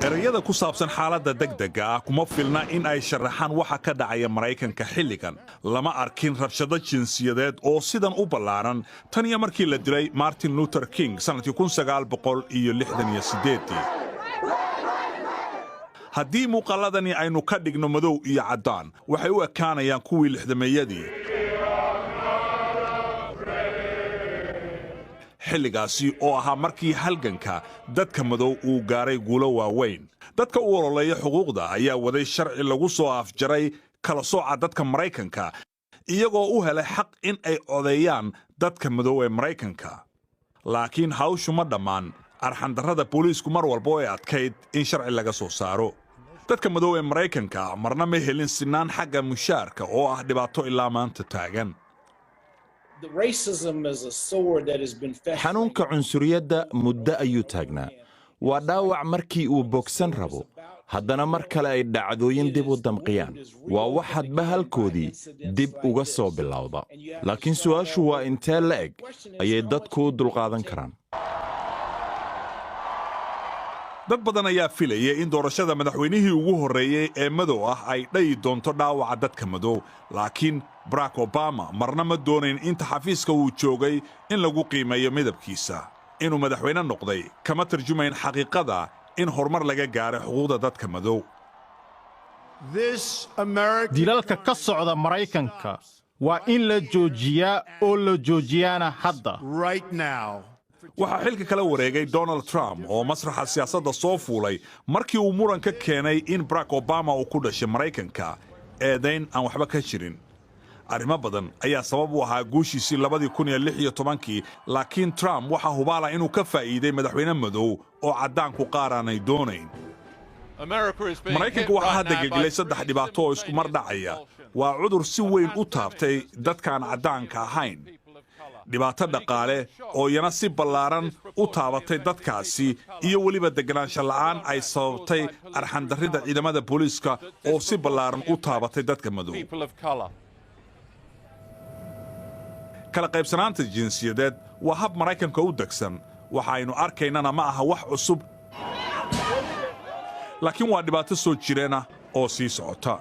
erayada ku saabsan xaaladda degdega ah kuma filna in ay sharaxaan waxa ka dhacaya Maraykanka xilligan. Lama arkin rabshado jinsiyadeed oo sidan u ballaaran tan iyo markii la dilay Martin Luther King sanadkii 1968. haddii muuqaaladani aynu ka dhigno madow iyo caddaan waxay u ekaanayaan kuwii lixdameeyadii. xilligaasi oo ahaa markii halganka dadka madow uu gaaray guulo waaweyn. dadka u ololeeya xuquuqda ayaa waday sharci lagu soo afjaray kala sooca dadka Maraykanka iyagoo u helay xaq in ay codeeyaan dadka madow ee Maraykanka. laakiin hawshu ma dhammaan. arxandarrada booliisku mar walba ay adkayd in sharci laga soo saaro. dadka madow ee Maraykanka marna ma helin sinaan xagga mushaarka oo ah dhibaato ilaa maanta taagan. xanuunka cunsuriyadda muddo ayuu taagnaa. waa dhaawac markii uu bogsan rabo haddana mar kale ay dhacdooyin dib u damqiyaan. waa wax hadba halkoodii dib uga soo bilowda. laakiin su'aashu waa intee la'eg ayay dadku u dulqaadan karaan. dad badan ayaa filaya in doorashada madaxweynihii ugu horreeyey ee madow ah ay dhayi doonto dhaawaca dadka madow. laakiin Barack Obama marna ma doonayn inta xafiiska uu joogay in lagu qiimeeyo midabkiisa. inuu madaxweyne noqday kama tarjumayn xaqiiqada in horumar laga gaaray xuquuqda dadka madow. dilalka ka socda Maraykanka waa in la joojiyaa oo la joojiyaana hadda. waxaa xilka kala wareegay Donald Trump oo masraxa siyaasadda soo fuulay markii uu muran ka keenay in Barack Obama uu ku dhashay Maraykanka eedayn aan waxba ka jirin. arrimo badan ayaa sabab u ahaa guushiisii 2016 laakiin Trump waxaa hubaala inuu ka faa'iiday madaxweyne madow oo caddaanku qaar aanay doonayn. Maraykanka waxaa hadda gelgelay 3 dhibaato oo isku mar dhacaya. waa cudur si weyn u taabtay dadkaan caddaanka ahayn. dhibaato dhaqaale oo iyana si ballaaran u taabatay dadkaasi iyo weliba deganaansho la'aan ay sababtay arxandarrida ciidamada booliiska oo si ballaaran u taabatay dadka madow. kala qaybsanaanta jinsiyadeed waa hab Maraykanka u degsan. waxa aynu arkaynana ma aha wax cusub laakiin waa dhibaato soo jireen ah oo sii socota.